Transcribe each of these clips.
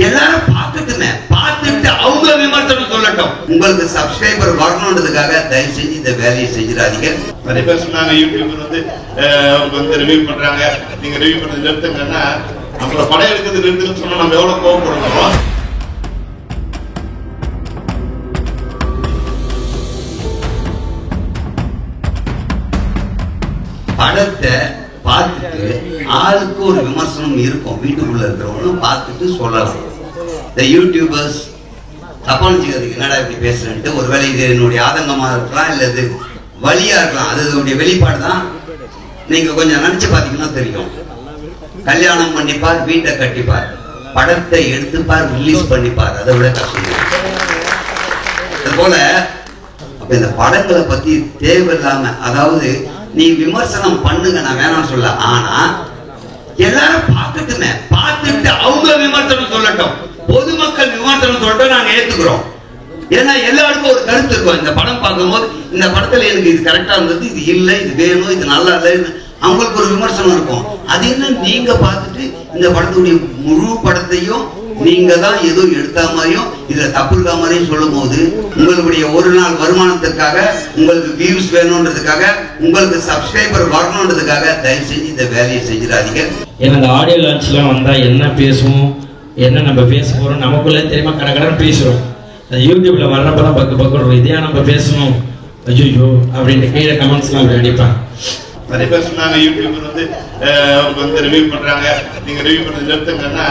எல்லாரும் பார்க்கட்டுமே, பார்த்துட்டு அவங்க விமர்சனம் சொல்லட்டும். உங்களுக்கு சப்ஸ்கிரைபர் வரணுன்றதுக்காக தயவு செஞ்சு இந்த வேலையை செஞ்சிடாதீங்க. நிறைய பேர் சொன்னாங்க யூடியூபர் வந்து அவங்க வந்து ரிவ்யூ பண்றாங்க, நீங்க ரிவ்யூ பண்றது நிறுத்துங்கன்னா நம்மள படம் எடுக்கிறது நிறுத்துன்னு சொன்னா நம்ம எவ்வளவு கோவப்படுறோம். படத்தை பார்த்துட்டு ஆளுக்கு ஒரு விமர்சனம் இருக்கும், வீட்டுக்குள்ள இருக்கிறவங்களும் பார்த்துட்டு சொல்லலாம். இந்த யூடியூபர்ஸ் தப்பா நினைச்சுக்கிறதுக்கு என்னடா இப்படி பேசுறேன்ட்டு, ஒருவேளை இது என்னுடைய ஆதங்கமா இருக்கலாம், இல்லை இது வழியா இருக்கலாம், அது இதனுடைய வெளிப்பாடு தான். நீங்க கொஞ்சம் நினைச்சு பார்த்தீங்கன்னா தெரியும். கல்யாணம் பண்ணிப்பார், வீட்டை கட்டிப்பார், படத்தை எடுத்துப்பார், ரிலீஸ் பண்ணிப்பார், அதை விட கஷ்டம். அது போல அப்ப இந்த படங்களை பத்தி தேவையில்லாம, அதாவது நீ விமர்சனம் பண்ணுங்க, நான் வேணாம் சொல்ல, ஆனா எல்லாரும் பார்க்கட்டுமே, பார்த்துட்டு அவங்க விமர்சனம் சொல்லட்டும். பொதுமக்கள் விமர்சனம் சொல்லட்டும், நாங்க ஏத்துக்கிறோம். ஏன்னா எல்லாருக்கும் ஒரு கருத்து இருக்கும். இந்த படம் பார்க்கும்போது இந்த படத்துல எனக்கு இது கரெக்டா இருந்தது, இது இல்லை, இது வேணும், இது நல்லா இல்லை, அவங்களுக்கு ஒரு விமர்சனம் இருக்கும். அது என்ன, நீங்க பார்த்துட்டு இந்த படத்துடைய முழு படத்தையும் நீங்க தான் ஏதோ எடுத்த மாதிரியும் இதுல தப்பு இருக்கா மாதிரியும் சொல்லும் போது, உங்களுடைய ஒரு நாள் வருமானத்திற்காக, உங்களுக்கு வியூஸ் வேணும்ன்றதுக்காக, உங்களுக்கு சப்ஸ்கிரைபர் வரணும்ன்றதுக்காக தயவு செஞ்சு இந்த வேலையை செஞ்சிடாதீங்க. ஏன்னா இந்த ஆடியோ லான்ச்லாம் வந்தா என்ன பேசுவோம், என்ன நம்ம பேச போறோம் நமக்குள்ளே தெரியுமா, கடற்கடன் பேசுறோம். யூடியூப்ல வர்றப்பதான் பக்கு பக்கம் இதையா நம்ம பேசணும், ஐயோ அப்படின்ட்டு கீழே கமெண்ட்ஸ்லாம் அப்படி அடிப்பாங்க. நிறைய பேர் சொன்னாங்க யூடியூபர் வந்து அவங்க வந்து ரிவ்யூ பண்றாங்க, நீங்க ரிவ்யூ பண்றது நிறுத்துங்கன்னா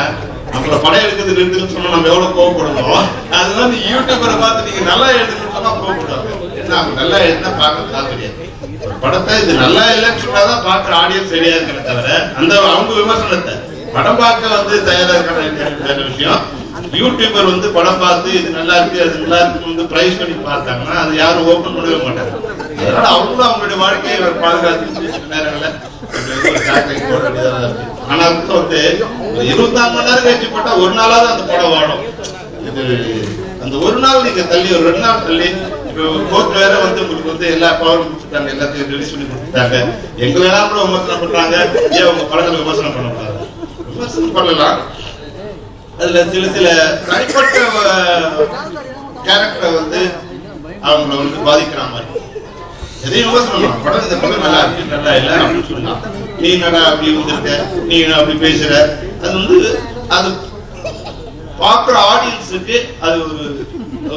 நம்மள படம் எடுக்கிறது நிறுத்துன்னு சொன்னா நம்ம எவ்வளவு கோவப்படுவோம். அதனால நீ யூடியூபரை பார்த்து நீங்க நல்லா எடுத்துன்னு சொன்னா கோவப்படுவாங்க. ஏன்னா அவங்க நல்லா எடுத்தா பார்க்கறதுலாம் கிடையாது. ஒரு படத்தை இது நல்லா இல்லைன்னு சொன்னாதான் பாக்குற ஆடியன்ஸ் சரியா இருக்கிறத தவிர அந்த அவங்க விமர்சனத்தை படம் பார்க்க வந்து தயாரா இருக்கிற விஷயம். யூடியூபர் வந்து படம் பார்த்து இது நல்லா இருக்கு, அது நல்லா இருக்கு வந்து பிரைஸ் பண்ணி பார்த்தாங்கன்னா அது யாரும் ஓபன் பண்ணவே மாட்டாங்க. அதனால அவங்களும் அவங்களுடைய வாழ்க்கையை பாதுகாத்து சில நேரங்கள்ல போட வேண்டியதா இருக்கு. ஆனா வந்து 24 மணி நேரம் கழிச்சு போட்டா ஒரு நாளாவது அந்த படம் வாடும். இது அந்த ஒரு நாள் நீங்க தள்ளி, ஒரு 2 நாள் தள்ளி, கோர்ட் வேற வந்து உங்களுக்கு வந்து எல்லா பவரும் கொடுத்துட்டாங்க, எல்லாத்தையும் ரிலீஸ் பண்ணி கொடுத்துட்டாங்க. எங்களெல்லாம் கூட விமர்சனம் பண்றாங்க, ஏன் உங்க படங்களை விமர்சனம் பண்ணக்கூடாது? விமர்சனம் பண்ணலாம். அதுல சில தனிப்பட்ட கேரக்டரை வந்து அவங்கள வந்து பாதிக்கிற மாதிரி எதையும் விமர்சனம் படம், இந்த படம் நல்லா இருக்கு, நல்லா இல்லை அப்படின்னு சொல்லலாம். நீ நல்லா அப்படி வந்திருக்க, நீ அப்படி பேசுற, அது வந்து அது பாக்குற ஆடியன்ஸுக்கு அது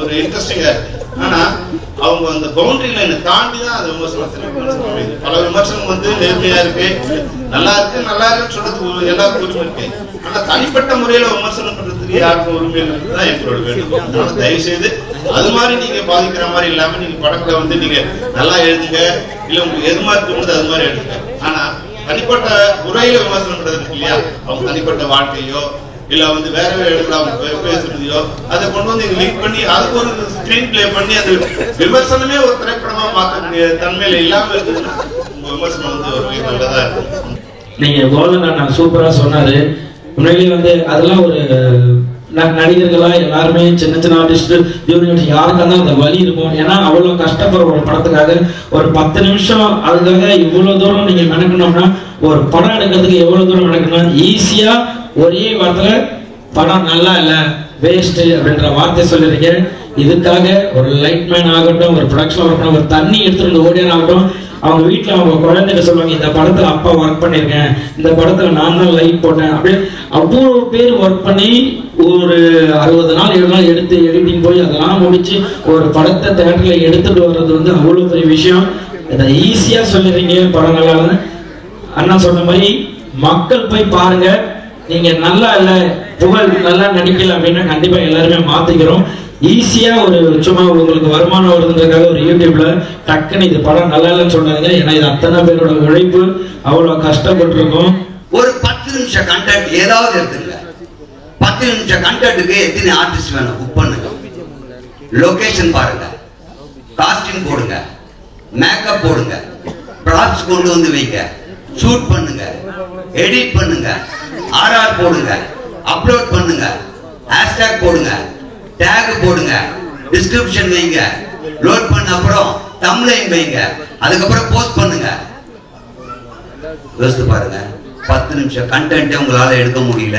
ஒரு இன்ட்ரெஸ்டிங்கா இருக்கு. ஆனா அவங்க அந்த பவுண்டரி லைனை தாண்டி தான் அதை விமர்சனம். பல விமர்சனம் வந்து நேர்மையா இருக்கு, நல்லா இருக்கு, நல்லா இருக்குன்னு சொல்றதுக்கு எல்லாருக்கும் உரிமை இருக்கு. ஆனா தனிப்பட்ட முறையில விமர்சனம் பண்றதுக்கு யாருக்கும் உரிமை தான் எங்களோட வேண்டும். அதனால தயவு செய்து அது மாதிரி நீங்க பாதிக்கிற மாதிரி இல்லாம நீங்க படங்களை வந்து நீங்க நல்லா எழுதுங்க, இல்ல உங்களுக்கு எது மாதிரி தோணுது அது மாதிரி எழுதுங்க. ஆனா தனிப்பட்ட முறையில விமர்சனம் பண்றது இருக்கு இல்லையா, அவங்க தனிப்பட்ட வாழ்க்கையோ இல்ல வந்து வேற எழுதலாம் பேசுறதையோ அதை கொண்டு வந்து லிங்க் பண்ணி அதுக்கு ஒரு ஸ்கிரீன் பிளே பண்ணி அது விமர்சனமே ஒரு திரைப்படமா மாற்றக்கூடிய தன்மையில இல்லாம இருக்குதுன்னா உங்க விமர்சனம் வந்து ஒரு நல்லதா இருக்கும். நீங்க கோதன் அண்ணா சூப்பரா சொன்னாரு. உண்மையிலேயே வந்து அதெல்லாம் ஒரு நடிகர்களா எல்லாருமே சின்ன சின்ன ஆர்டிஸ்ட் ஜூனியர் யாருக்கா தான் அந்த வலி இருக்கும். ஏன்னா அவ்வளவு கஷ்டப்படுற ஒரு படத்துக்காக ஒரு 10 நிமிஷம் அதுக்காக இவ்வளவு தூரம் நீங்க மெனக்கணும்னா, ஒரு படம் எடுக்கிறதுக்கு எவ்வளவு தூரம் மெனக்கணும். ஈஸியா ஒரே வார்த்தையில படம் நல்லா இல்ல, வேஸ்ட் அப்படின்ற வார்த்தை சொல்லிருக்கேன். இதுக்காக ஒரு லைட்மேன் ஆகட்டும், ஒரு ப்ரொடக்ஷன் ஆகட்டும், ஒரு தண்ணி எடுத்துட்டு ஓடியான் ஆகட்டும், அவங்க வீட்டில் அவங்க குழந்தைங்க சொல்லுவாங்க, இந்த படத்துல அப்பா ஒர்க் பண்ணியிருக்கேன், இந்த படத்துல நான் தான் லைட் போட்டேன் அப்படி அவ்வளோ பேர் ஒர்க் பண்ணி ஒரு 60 நாள் 7 நாள் எடுத்து எடிட்டிங் போய் அதெல்லாம் முடிச்சு ஒரு படத்தை தேட்டர்ல எடுத்துட்டு வர்றது வந்து அவ்வளோ பெரிய விஷயம். இதை ஈஸியா சொல்லிடுறீங்க படம் நல்லா. அண்ணா சொன்ன மாதிரி மக்கள் போய் பாருங்க. நீங்க நல்லா இல்ல, புகழ் நல்லா நடிக்கல அப்படின்னா கண்டிப்பா எல்லாருமே மாத்திக்கிறோம். ஈஸியா ஒரு சும்மா உங்களுக்கு வருமானம் வருதுன்றதுக்காக ஒரு யூடியூப்ல டக்குன்னு இது படம் நல்லா இல்லைன்னு சொன்னாங்க. ஏன்னா இது அத்தனை பேரோட உழைப்பு, அவ்வளவு கஷ்டப்பட்டு இருக்கும். ஒரு 10 நிமிஷம் கண்டென்ட் ஏதாவது எடுத்துங்க. 10 நிமிஷம் கண்டென்ட்டுக்கு எத்தனை ஆர்டிஸ்ட் வேணும் புக் பண்ணுங்க. லொகேஷன் பாருங்க, காஸ்டியூம் போடுங்க, மேக்கப் போடுங்க, ப்ராப்ஸ் கொண்டு வந்து வைங்க, ஷூட் பண்ணுங்க, எடிட் பண்ணுங்க, ஆர்ஆர் போடுங்க, அப்லோட் பண்ணுங்க, ஹேஷ்டேக் போடுங்க, டேக் போடுங்க, டிஸ்கிரிப்ஷன் வைங்க, லோட் பண்ண அப்புறம் தம்ப்லைன் வைங்க, அதுக்கப்புறம் போஸ்ட் பண்ணுங்க. யோசித்து பாருங்க, 10 நிமிஷம் கண்டென்ட்டே உங்களால எடுக்க முடியல.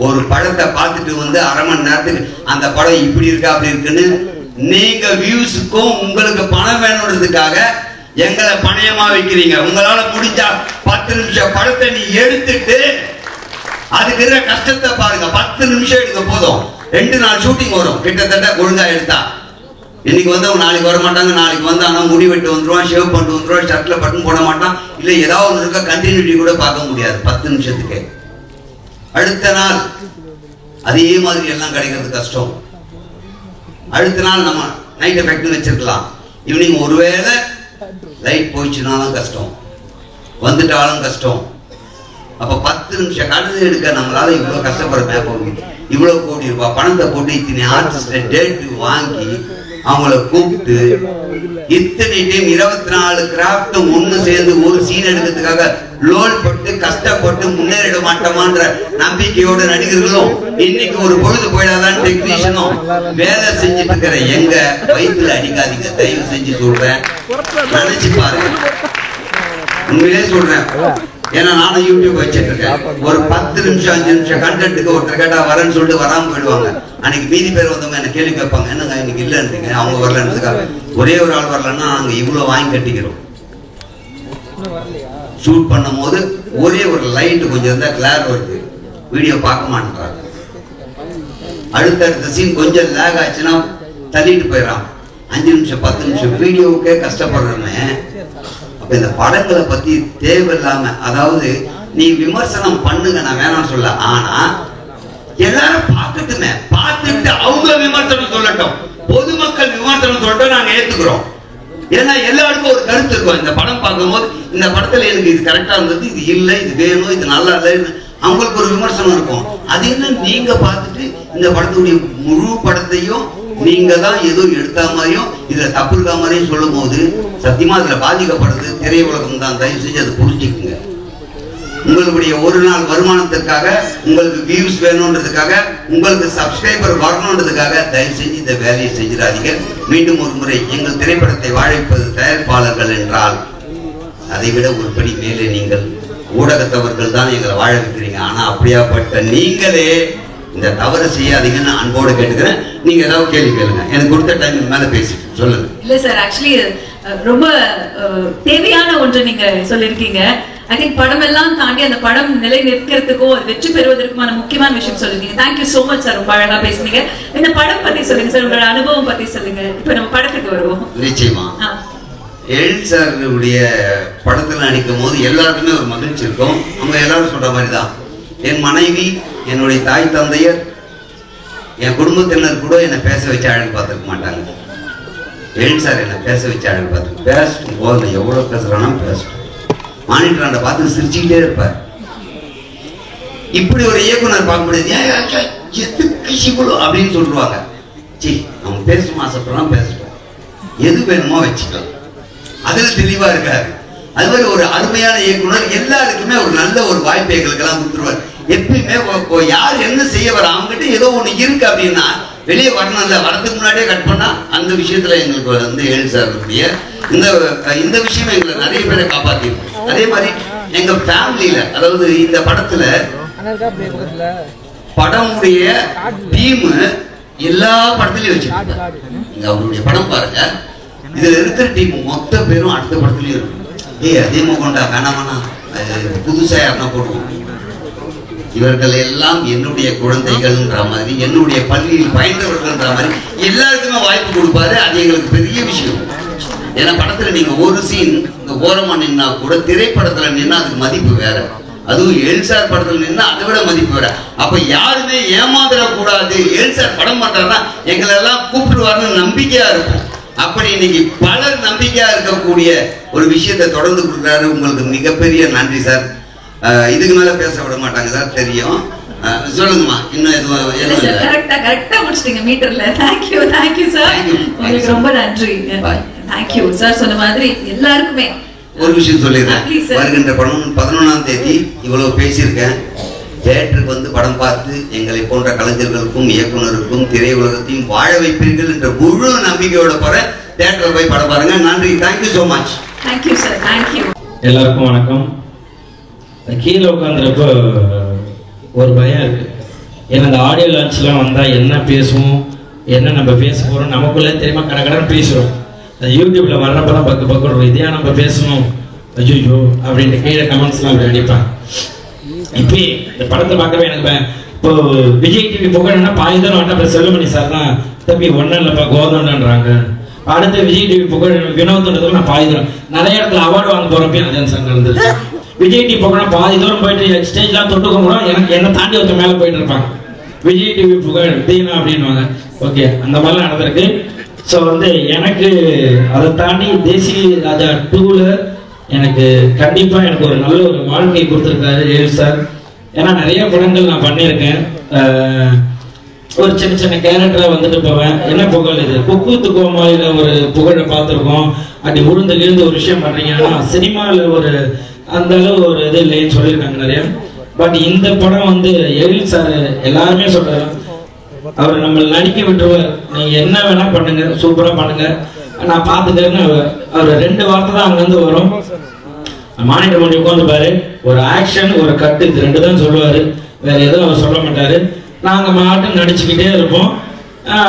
ஒரு படத்தை பார்த்துட்டு வந்து அரை மணி நேரத்துக்கு அந்த படம் இப்படி இருக்கா அப்படி இருக்குன்னு நீங்க வியூஸுக்கும் உங்களுக்கு பணம் வேணுன்றதுக்காக எங்களை பணையமா வைக்கிறீங்க. உங்களால முடிஞ்சா 10 நிமிஷம் படத்தை நீ எடுத்துட்டு அதுக்கு இருக்கிற கஷ்டத்தை பாருங்க. 10 நிமிஷம் எடுக்க போதும். 2 நாள் ஷூட்டிங் வரும் கிட்டத்தட்ட ஒழுங்கா எடுத்தா. இன்னைக்கு வந்து அவன் நாளைக்கு வர மாட்டாங்க, நாளைக்கு வந்து ஆனால் முடி வெட்டு வந்துருவான், ஷேவ் பண்ணிட்டு வந்துருவான், ஷர்ட்ல பட்டன் போட மாட்டான், இல்லை ஏதாவது ஒன்று இருக்க கண்டினியூட்டி கூட பார்க்க முடியாது 10 நிமிஷத்துக்கு. அடுத்த நாள் அதே மாதிரி எல்லாம் கிடைக்கிறது கஷ்டம். அடுத்த நாள் நம்ம நைட் எஃபெக்ட் வச்சிருக்கலாம், ஈவினிங் ஒருவேளை லைட் போயிடுச்சுனாலும் கஷ்டம், வந்துட்டாலும் கஷ்டம். அப்ப 10 நிமிஷம் கழுது எடுக்க நம்மளால இவ்வளவு கஷ்டப்படுறேன். இவ்வளவு கோடி ரூபாய் பணத்தை போட்டு இத்தனை ஆர்டிஸ்ட் டேட் வாங்கி அவங்கள கூப்பிட்டு இத்தனை டைம் 24 கிராஃப்ட் ஒண்ணு சேர்ந்து ஒரு சீன் எடுக்கிறதுக்காக லோல் பட்டு கஷ்டப்பட்டு முன்னேறிட மாட்டோமான்ற நம்பிக்கையோட நடிகர்களும் இன்னைக்கு ஒரு பொழுது போயிடாதான் டெக்னீஷியனும் வேலை செஞ்சுட்டு இருக்கிற எங்க வயிற்றுல அடிக்காதீங்க, தயவு செஞ்சு சொல்றேன். நினைச்சு பாருங்க, உண்மையிலே சொல்றேன். ஏன்னா நானும் யூடியூப் வச்சிட்டு இருக்கேன். ஒரு 10 நிமிஷம் 5 நிமிஷம் கண்டென்ட்டுக்கு ஒருத்தர் கேட்டா வரேன்னு சொல்லிட்டு வராம போயிடுவாங்க. அன்னைக்கு மீதி பேர் வந்தவங்க என்ன கேள்வி கேட்பாங்க, என்னங்க இன்னைக்கு இல்லைன்றீங்க, அவங்க வரலன்றதுக்காக. ஒரே ஒரு ஆள் வரலன்னா நாங்க இவ்வளவு வாங்கி கட்டிக்கிறோம். ஷூட் பண்ணும் போது ஒரே ஒரு லைட் கொஞ்சம் இருந்தா கிளார் வருது, வீடியோ பார்க்க மாட்டேன்றாங்க. அடுத்தடுத்த சீன் கொஞ்சம் லேக் ஆச்சுன்னா தள்ளிட்டு போயிடறான். 5 நிமிஷம் 10 நிமிஷம் வீடியோவுக்கே கஷ்டப்படுறேன்னு. அப்ப இந்த படங்களை பத்தி தேவையில்லாம, அதாவது நீ விமர்சனம் பண்ணுங்க, நான் வேணாம்னு சொல்ல, ஆனா எல்லாரும் பார்க்கட்டுமே, பார்த்துட்டு அவங்க விமர்சனம் சொல்லட்டும், பொதுமக்கள் விமர்சனம் சொல்லட்டும், நாங்க ஏத்துக்கிறோம். ஏன்னா எல்லாருக்கும் ஒரு கருத்து இருக்கும். இந்த படம் பார்க்கும்போது இந்த படத்துல எனக்கு இது கரெக்டா இருந்தது, இது இல்லை, இது வேணும், இது நல்லா இல்லை, அவங்களுக்கு ஒரு விமர்சனம் இருக்கும். அது என்ன நீங்க பார்த்துட்டு இந்த படத்துடைய முழு படத்தையும் நீங்க தான் ஏதோ எடுத்த மாதிரியும் இதுல தப்பு இருக்க மாதிரியும் சொல்லும் போது சத்தியமா அதுல பாதிக்கப்படுறது திரையுலகம் தான். தயவு செஞ்சு அதை புரிஞ்சுக்குங்க. உங்களுடைய ஒரு நாள் வருமானத்திற்காக, உங்களுக்கு வியூஸ் வேணும்ன்றதுக்காக, உங்களுக்கு சப்ஸ்கிரைபர் வரணும்ன்றதுக்காக தயவு செஞ்சு இந்த வேலையை செஞ்சிடாதீங்க. மீண்டும் ஒரு முறை, எங்கள் திரைப்படத்தை வாழ வைப்பது தயாரிப்பாளர்கள் என்றால் அதை விட ஒரு படி மேலே நீங்கள் ஊடகத்தவர்கள் தான் எங்களை வாழ வைக்கிறீங்க. ஆனா அப்படியாப்பட்ட நீங்களே இந்த தவறு செய்யாதீங்கன்னு அன்போடு கேட்டுக்கிறேன். நீங்க ஏதாவது கேள்வி கேளுங்க, எனக்கு கொடுத்த டைம் மேல பேசிட்டு சொல்லுங்க. இல்ல சார், ஆக்சுவலி ரொம்ப தேவையான ஒன்று நீங்க சொல்லிருக்கீங்க. ஐ திங்க் படம் எல்லாம் தாண்டி அந்த படம் நிலை நிற்கிறதுக்கோ வெற்றி பெறுவதற்குமான முக்கியமான விஷயம் சொல்லிருக்கீங்க. தேங்க்யூ சோ மச் சார், ரொம்ப அழகா பேசுனீங்க. இந்த படம் பத்தி சொல்லுங்க சார், உங்களோட அனுபவம் பத்தி சொல்லுங்க. இப்ப நம்ம படத்துக்கு வருவோம். நிச்சயமா எழில் சாருடைய படத்துல நடிக்கும் போது எல்லாருக்குமே ஒரு மகிழ்ச்சி இருக்கும். அவங்க எல்லாரும் சொல்ற மாதிரிதான், என் மனைவி, என்னுடைய தாய் தந்தையர், என் குடும்பத்தினர் கூட என்னை பேச வச்சு அழகு பார்த்துருக்க மாட்டாங்க. எழில் சார் என்னை பேச வச்சு அழகு பார்த்து பேசட்டும் போது எவ்வளவு பேசுறானா பேசட்டும், மானிட்டராண்ட பார்த்து சிரிச்சுக்கிட்டே இருப்பார். இப்படி ஒரு இயக்குனர் பார்க்க முடியாது, எதுக்கு இவ்வளோ அப்படின்னு சொல்லுவாங்க. சி, அவங்க பேசணும் ஆசைப்படலாம், பேசட்டும், எது வேணுமோ வச்சுக்கலாம், அதுல தெளிவா இருக்காரு. அது மாதிரி ஒரு அருமையான இயக்குனர் எல்லாருக்குமே ஒரு நல்ல ஒரு வாய்ப்பை எங்களுக்கெல்லாம் கொடுத்துருவார். எப்பயுமே யார் என்ன செய்ய வர அவங்ககிட்ட ஏதோ ஒண்ணு இருக்கு அப்படின்னா வெளியே வரணும்ல, வரதுக்கு முன்னாடியே கட் பண்ணா அந்த விஷயத்துல எங்களுக்கு வந்து எழில் சாருடைய இந்த விஷயம் எங்களை நிறைய பேரை காப்பாத்திருக்கு. அதே மாதிரி எங்க ஃபேமிலியில, அதாவது இந்த படத்துல படமுடைய டீம் எல்லா படத்துலயும் வச்சிருக்காங்க. இங்க அவருடைய படம் பாருங்க, இதுல இருக்கிற டீம் மொத்த பேரும் அடுத்த படத்துலயும் இருக்கு. அதே கொண்டா வேணாமனா புதுசா யாருன்னா போடுவோம். இவர்கள் எல்லாம் என்னுடைய குழந்தைகள்ன்ற மாதிரி, என்னுடைய பள்ளியில் பயின்றவர்கள்ன்ற மாதிரி எல்லாருக்குமே வாய்ப்பு கொடுப்பாரு. அது எங்களுக்கு பெரிய விஷயம். ஏன்னா படத்துல நீங்க ஒரு சீன் இந்த ஓரமா நின்னா கூட திரைப்படத்துல நின்னா அதுக்கு மதிப்பு வேற, அதுவும் எழில் சார் படத்துல நின்னா அதை விட மதிப்பு வேற. அப்ப யாருமே ஏமாந்துடக்கூடாது, எழில் சார் படம் பண்றாருன்னா எங்களை எல்லாம் கூப்பிடுவாருன்னு நம்பிக்கையா இருக்கும். அப்படி இன்னைக்கு பலர் நம்பிக்கையா இருக்கக்கூடிய ஒரு விஷயத்தை தொடர்ந்து கொடுக்குறாரு. உங்களுக்கு மிகப்பெரிய நன்றி சார். இதுக்கு மேல பேச விட மாட்டாங்க சார், தெரியும். சொல்லுங்கம்மா, இன்னும் எதுவும் கரெக்டா முடிச்சிட்டீங்க மீட்டர்ல. தேங்க்யூ சார், உங்களுக்கு ரொம்ப நன்றி. Thank you sir. சொன்ன மாதிரி எல்லாருக்குமே ஒரு விஷயம் சொல்லிடுறேன். வருகின்ற 11ஆம் தேதி இவ்வளவு பேசியிருக்கேன். தியேட்டருக்கு வந்து படம் பார்த்து எங்களை போன்ற கலைஞர்களுக்கும் இயக்குனருக்கும் திரையுலகத்தையும் வாழ வைப்பீர்கள் என்ற முழு நம்பிக்கையோட போற தியேட்டர்ல போய் படம் பாருங்க. நன்றி, thank you so much. Thank you sir, thank you. எல்லாருக்கும் வணக்கம். கீழே உட்காந்துறப்போ ஒரு பயம் இருக்கு. ஏன்னா அந்த ஆடியோ லான்ச்லாம் வந்தால் என்ன பேசுவோம், என்ன நம்ம பேச போகிறோம் நமக்குள்ளே தெரியுமா, கடற்கடன்னு பேசுகிறோம். யூடியூப்ல வர்றப்ப தான் பக்கம் இதையா நம்ம பேசணும், ஐயோ அப்படின்ட்டு கீழே கமெண்ட்ஸ்லாம் அப்படி அடிப்பாங்க. இப்போ இந்த படத்தை பார்க்கவே எனக்கு இப்போ விஜய் டிவி புகழ்னா பாய்தான் அப்புறம் செல்லுமணி சார் தான் தம்பி ஒன்றும் இல்லைப்பா கோதண்டன்றாங்க. அடுத்து விஜய் டிவி புகழ் வினோதன்றதுக்கு நான் பாதி தூரம் நிறைய இடத்துல அவார்டு வாங்க போறப்ப அதே சார் நடந்துச்சு. விஜய் டிவி புகழ் பாதி தூரம் போயிட்டு ஸ்டேஜ்லாம் தொட்டுக்கணும், எனக்கு என்ன தாண்டி ஒருத்த மேலே போயிட்டு இருப்பாங்க. விஜய் டிவி புகழ் தீனா அப்படின்வாங்க. ஓகே, அந்த மாதிரிலாம் நடந்திருக்கு. ஸோ எனக்கு அதை தாண்டி தேசிய ராஜா 2ல எனக்கு கண்டிப்பாக எனக்கு ஒரு நல்ல ஒரு வாழ்க்கை கொடுத்துருக்காரு ஏழு சார். ஏன்னா நிறைய படங்கள் நான் பண்ணியிருக்கேன். ஒரு சின்ன சின்ன கேரக்டராக வந்துட்டு போவேன். என்ன புகழ் இது குக்கூத்து கோமாளியில் ஒரு புகழை பார்த்துருக்கோம். அப்படி விழுந்து ஒரு விஷயம் பண்ணுறீங்கன்னா சினிமாவில் ஒரு அந்த அளவு ஒரு இது இல்லைன்னு சொல்லியிருக்காங்க நிறைய. பட் இந்த படம் எழில் சார் எல்லாருமே சொல்றாரு, அவர் நம்மளை நடிக்க விட்டுருவார், நீங்க என்ன வேணா பண்ணுங்க, சூப்பரா பண்ணுங்க, நான் பார்த்துட்டேன்னு அவர் 2 வார்த்தை தான் அங்கேருந்து வரும். மானிட்டர் பண்ணி உட்காந்துப்பாரு, ஒரு ஆக்ஷன் ஒரு கட்டு, இது 2 தான் சொல்லுவாரு, வேற எதுவும் அவர் சொல்ல மாட்டாரு. நாங்க மாட்டும் நடிச்சுக்கிட்டே இருப்போம்.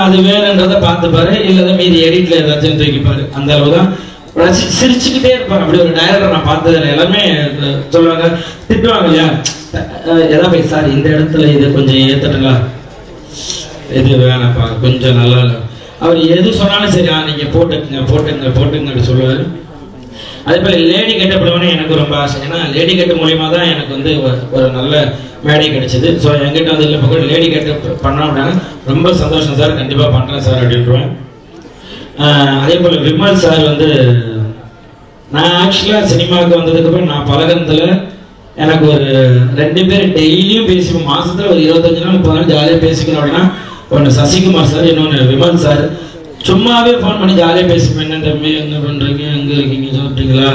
அது வேணுன்றதை பார்த்துப்பாரு, இல்லதான் மீதி எடிட்ல ஏதாச்சும் தூக்கிப்பாரு. அந்த அளவு தான் சிரிச்சுக்கிட்டே இருப்பாரு. அப்படி ஒரு டைரக்டர் நான் பார்த்ததில்லை. எல்லாமே சொல்லுவாங்க, திட்டுவாங்க இல்லையா, ஏதாவது சார் இந்த இடத்துல இது கொஞ்சம் ஏத்துட்டுங்களா, இது வேணாப்பா கொஞ்சம் நல்லா இல்லை, அவர் எது சொன்னாலும் சரி நீங்க போட்டுக்குங்க போட்டுங்க போட்டுங்க அப்படி சொல்லுவாரு. அதே போல லேடி கெட்டப்படுவனே எனக்கு ரொம்ப ஆசை. ஏன்னா லேடி கெட்ட மூலியமா தான் எனக்கு ஒரு நல்ல மேடை கிடைச்சது. ஸோ என்கிட்ட இல்லை பக்கம் லேடி கெட்ட பண்ணோம் அப்படின்னா ரொம்ப சந்தோஷம் சார், கண்டிப்பா பண்றேன் சார் அப்படின்றேன். அதே போல விமல் சார் நான் ஆக்சுவலா சினிமாவுக்கு வந்ததுக்கு அப்புறம் நான் பழகத்துல எனக்கு ஒரு 2 பேர் டெய்லியும் பேசிப்போம். மாசத்துல ஒரு 25 நாள் 30 நாள் ஜாலியாக பேசிக்கணும் அப்படின்னா ஒன்று சசிகுமார் சார், இன்னொன்று விமல் சார். சும்மாவே ஃபோன் பண்ணி ஜாலியாக பேசிப்பேன், என்ன தம்பி என்ன பண்ணுறீங்க, எங்கே இருக்கீங்க சாப்பிட்டீங்களா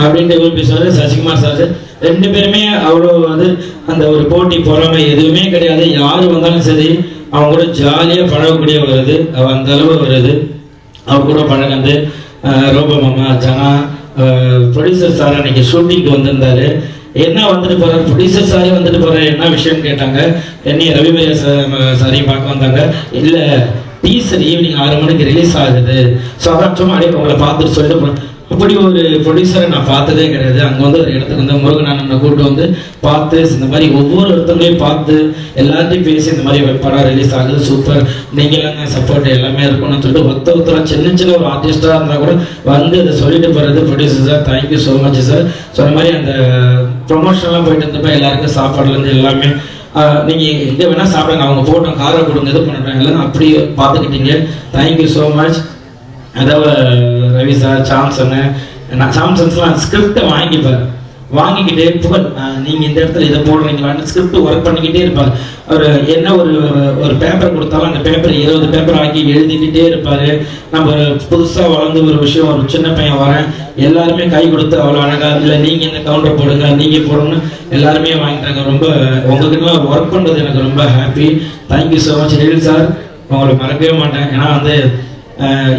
அப்படின்ட்டு இவர் பேசுவார். சசிகுமார் சார் 2 பேருமே அவ்வளோ அந்த ஒரு போட்டி பொறாமை எதுவுமே கிடையாது. யார் வந்தாலும் சரி அவங்க கூட ஜாலியாக பழகக்கூடிய வருது, அந்த அளவு வருது. அவர் கூட பழகந்து ரோபோ மாமா ஜனா ப்ரொடியூசர் சார் அன்னைக்கு ஷூட்டிங்க்கு வந்திருந்தாரு. என்ன வந்துட்டு போறாரு, ப்ரொடியூசர் சாரே வந்துட்டு போறாரு, என்ன விஷயம் கேட்டாங்க. என்னைய ரவிமரியா சாரையும் பார்க்க வந்தாங்க. இல்ல டீசர் ஈவினிங் 6 மணிக்கு ரிலீஸ் ஆகுது, ஸோ அதான் சும்மா அப்படியே உங்களை பார்த்துட்டு சொல்லிட்டு போறேன். அப்படி ஒரு ப்ரொடியூசரை நான் பார்த்ததே கிடையாது. அங்கே ஒரு இடத்துக்கு முருகனான கூட்டு பார்த்து இந்த மாதிரி ஒவ்வொரு இடத்துலையும் பார்த்து எல்லாத்தையும் பேசி இந்த மாதிரி படம் ரிலீஸ் ஆகுது, சூப்பர், நீங்களாங்க சப்போர்ட் எல்லாமே இருக்கணும்னு சொல்லிட்டு ஒருத்தராக சின்ன ஒரு ஆர்டிஸ்டாக இருந்தால் கூட அதை சொல்லிட்டு போகிறது. Producer sir thank you so much sir. சொன்ன மாதிரி அந்த ப்ரொமோஷன்லாம் போயிட்டு இருந்தப்போ எல்லாருக்கும் சாப்பாடுலேருந்து எல்லாமே நீங்கள் எங்கே வேணால் சாப்பிடுங்க, அவங்க போட்டோம் காரை கொடுங்க இது பண்ணுறாங்க எல்லாம் அப்படி பார்த்துக்கிட்டீங்க. Thank you so much. அதாவது ரவி சார் சாம்சனு நான் சாம்சன்ஸ்லாம் ஸ்கிரிப்டை வாங்கிக்கிட்டே புகழ் நீங்கள் இந்த இடத்துல இதை போடுறீங்களான்னு ஸ்கிரிப்ட் ஒர்க் பண்ணிக்கிட்டே இருப்பார். அவர் என்ன ஒரு பேப்பர் கொடுத்தாலும் அந்த பேப்பர் 20 பேப்பர் ஆக்கி எழுதிக்கிட்டே இருப்பார். நம்ம புதுசாக வளர்ந்து ஒரு விஷயம் ஒரு சின்ன பையன் வரேன் எல்லாருமே கை கொடுத்து அவ்வளோ அழகாக இல்லை நீங்கள் இந்த கவுண்டர் போடுங்க நீங்கள் போடணும்னு எல்லாருமே வாங்கிட்டாங்க. ரொம்ப உங்ககிட்ட ஒர்க் பண்ணுறது எனக்கு ரொம்ப ஹாப்பி. தேங்க்யூ ஸோ மச் எழில் சார், உங்களை மறக்கவே மாட்டேன். ஏன்னா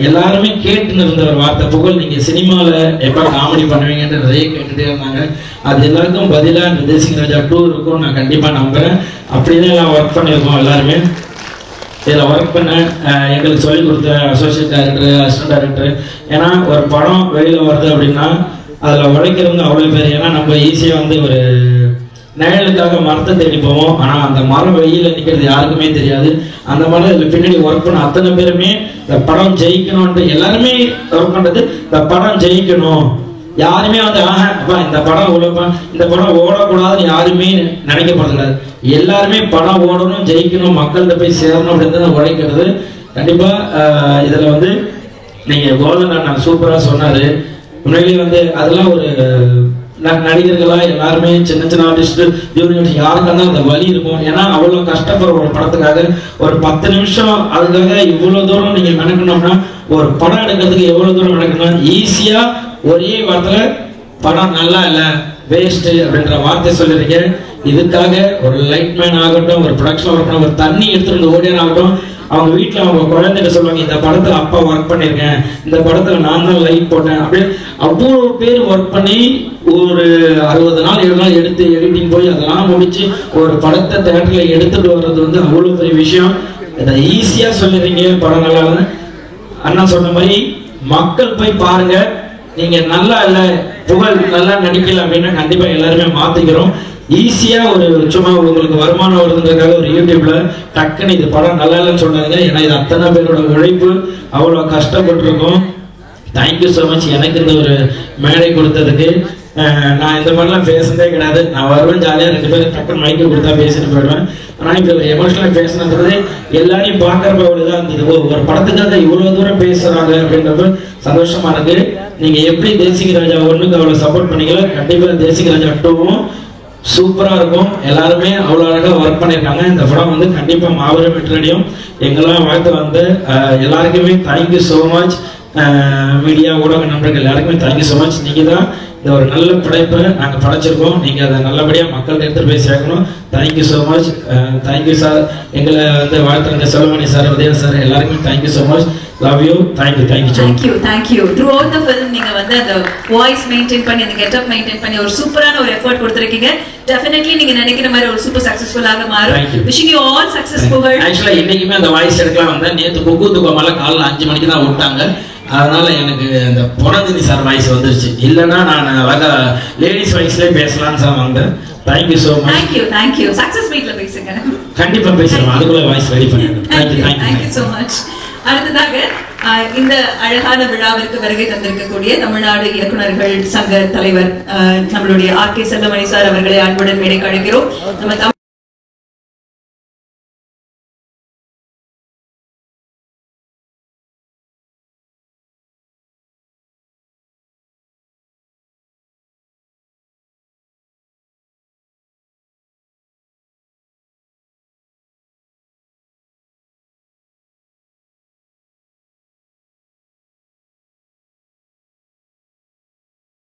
எல்லாருமே கேட்டுன்னு இருந்த ஒரு வார்த்தை, புகழ் நீங்க சினிமாவில் எப்போ காமெடி பண்ணுவீங்கன்னு நிறைய கேட்டுட்டே இருந்தாங்க. அது எல்லாருக்கும் பதிலாக இந்த தேசிய ராஜா 2 இருக்கும் நான் கண்டிப்பாக நம்புறேன். அப்படிதான் எல்லாம் ஒர்க் பண்ணியிருக்கோம் எல்லாருமே. இதில் ஒர்க் பண்ண எங்களுக்கு சொல்லிக் கொடுத்த அசோசியேட் டைரக்டர் அசிஸ்டன்ட் டைரக்டர். ஏன்னா ஒரு படம் வெளியில் வருது அப்படின்னா அதில் உழைக்கிறவங்க அவ்வளோ பேர். ஏன்னா நம்ம ஈஸியாக ஒரு நிழலுக்காக மரத்தை தேடி போவோம், ஆனால் அந்த மரம் வெயில நிற்கிறது யாருக்குமே தெரியாது. அந்த மாதிரி இதில் பின்னாடி ஒர்க் பண்ண அத்தனை பேருமே இந்த படம் ஜெயிக்கணும்ன்ட்டு எல்லாருமே ஒர்க் பண்ணுறது. இந்த படம் ஜெயிக்கணும், யாருமே அப்பா இந்த படம் இந்த படம் ஓடக்கூடாதுன்னு யாருமே நினைக்கப்படுறது. எல்லாருமே படம் ஓடணும், ஜெயிக்கணும், மக்கள்கிட்ட போய் சேரணும் அப்படின்னு உழைக்கிறது. கண்டிப்பாக இதில் நீங்கள் கோல்டன் அண்ணா சூப்பராக சொன்னார். உண்மையிலேயே அதெல்லாம் ஒரு நடிகர்களா எல்லாருமே சின்ன ஆர்டிஸ்ட் ஜூனியர் யாருக்காக இருந்தாலும் அந்த வலி இருக்கும். ஏன்னா அவ்வளோ கஷ்டப்படுற ஒரு படத்துக்காக ஒரு 10 நிமிஷம் அதுக்காக இவ்வளோ தூரம் நீங்கள் மெனக்கணும்னா ஒரு படம் எடுக்கிறதுக்கு எவ்வளோ தூரம் மெனக்கணும். ஈஸியா ஒரே வார்த்தையில படம் நல்லா இல்லை வேஸ்ட் அப்படின்ற வார்த்தை சொல்லியிருக்கேன். இதுக்காக ஒரு லைட்மேன் ஆகட்டும், ஒரு ப்ரொடக்ஷன் ஆகட்டும், ஒரு தண்ணி எடுத்துட்டு ஓடியான் ஆகட்டும், அவங்க வீட்டில் அவங்க குழந்தைகிட்ட சொல்லுவாங்க இந்த படத்தில் அப்பா ஒர்க் பண்ணியிருக்கேன், இந்த படத்தில் நான் தான் லைட் போட்டேன் அப்படின்னு அவ்வளோ பேர் ஒர்க் பண்ணி ஒரு 60 நாள் 7 நாள் எடுத்து எடிட்டிங் போய் அதெல்லாம் முடிச்சு ஒரு படத்தை தேட்டர்ல எடுத்துட்டு வர்றது வந்து அவ்வளவு பெரிய விஷயம். இதை ஈஸியா சொல்லிடுறீங்க, படம் நல்லா இல்லை. அண்ணா சொன்ன மாதிரி மக்கள் போய் பாருங்க. நீங்க நல்லா இல்லை, புகழ் நல்லா நடிக்கல அப்படின்னா கண்டிப்பா எல்லாருமே மாத்திக்கிறோம். ஈஸியா ஒரு சும்மா உங்களுக்கு வருமானம் வருதுன்றதுக்காக ஒரு யூடியூப்ல டக்குன்னு இது படம் நல்லா இல்லைன்னு சொன்னாங்க. ஏன்னா இது அத்தனை பேரோட உழைப்பு, அவ்வளோ கஷ்டப்பட்டிருக்கோம். தேங்க்யூ ஸோ மச் எனக்கு இந்த ஒரு மேடை கொடுத்ததுக்கு. நான் இந்த மாதிரிலாம் பேசுனதே கிடையாது. நான் வருவேன் ஜாலியாக 2 பேரும் டக்குன்னு மைக்கு கொடுத்தா பேசிட்டு போயிடுவேன். ஆனால் இப்போ ஒரு எமோஷனலாக பேசினது எல்லாரையும் பார்க்குறப்ப ஒரு இதாக இருந்தது. ஒரு படத்துக்காக இவ்வளோ தூரம் பேசுகிறாங்க அப்படின்றப்ப சந்தோஷமா இருக்கு. நீங்கள் எப்படி தேசிக ராஜா 1க்கு அவ்வளோ சப்போர்ட் பண்ணீங்களோ கண்டிப்பாக தேசிக ராஜா 2வும் சூப்பராக இருக்கும். எல்லாருமே அவ்வளோ அழகாக ஒர்க் பண்ணியிருக்காங்க. இந்த படம் வந்து கண்டிப்பாக மாபெரும் வெற்றியடையும். எங்கெல்லாம் வாழ்த்து வந்து எல்லாருக்குமே தேங்க்யூ ஸோ மச். மீடியா ஊடக நண்பர்கள் எல்லாருக்குமே தேங்க்யூ ஸோ மச். நீங்கள் தான் இந்த ஒரு நல்ல படைப்பை நாங்கள் படைச்சிருக்கோம். நீங்கள் அதை நல்லபடியாக மக்கள்கிட்ட எடுத்துகிட்டு போய் சேர்க்கணும். Thank you so much. Thank you sir. எங்களை வந்து வாழ்த்துறங்க செல்வமணி சார், உதய சார், எல்லாருக்குமே thank you so much. Love you. Thank you. Thank you. Through out the film நீங்க வந்து அந்த வாய்ஸ் மெயின்டைன் பண்ணி, அந்த கெட்டப் மெயின்டைன் பண்ணி ஒரு சூப்பரான ஒரு எஃபர்ட் கொடுத்துருக்கீங்க. டெஃபினெட்லி நீங்க நினைக்கிற மாதிரி ஒரு சூப்பர் சக்சஸ்ஃபுல்லாக மாறும். Wishing you all success. புகழ் ஆக்சுவலா இன்னைக்குமே அந்த வாய்ஸ் எடுக்கலாம் வந்தேன். நேற்று குக்கு துக்கமால காலைல 5 மணிக்கு தான் விட்டாங்க. அதனால எனக்கு இந்த புனந்தினி சார் வாய்ஸ் வந்துருச்சு. இல்லைன்னா நான் அழகா லேடிஸ் வாய்ஸ்லேயே பேசலாம்னு சார் வந்தேன். Thank you so much. Thank you. Success மீட்ல பேசுங்க. கண்டிப்பா பேசுறோம். அதுக்குள்ள வாய்ஸ் ரெடி பண்ணிடுறேன். Thank you so much. அடுத்ததாக இந்த அழகான விழாவிற்கு வருகை தந்திருக்கக்கூடிய தமிழ்நாடு இயக்குநர்கள் சங்க தலைவர் நம்மளுடைய ஆர் கே செல்வமணி சார் அவர்களை அன்புடன் மேடைக்கு அழைக்கிறோம். நம்ம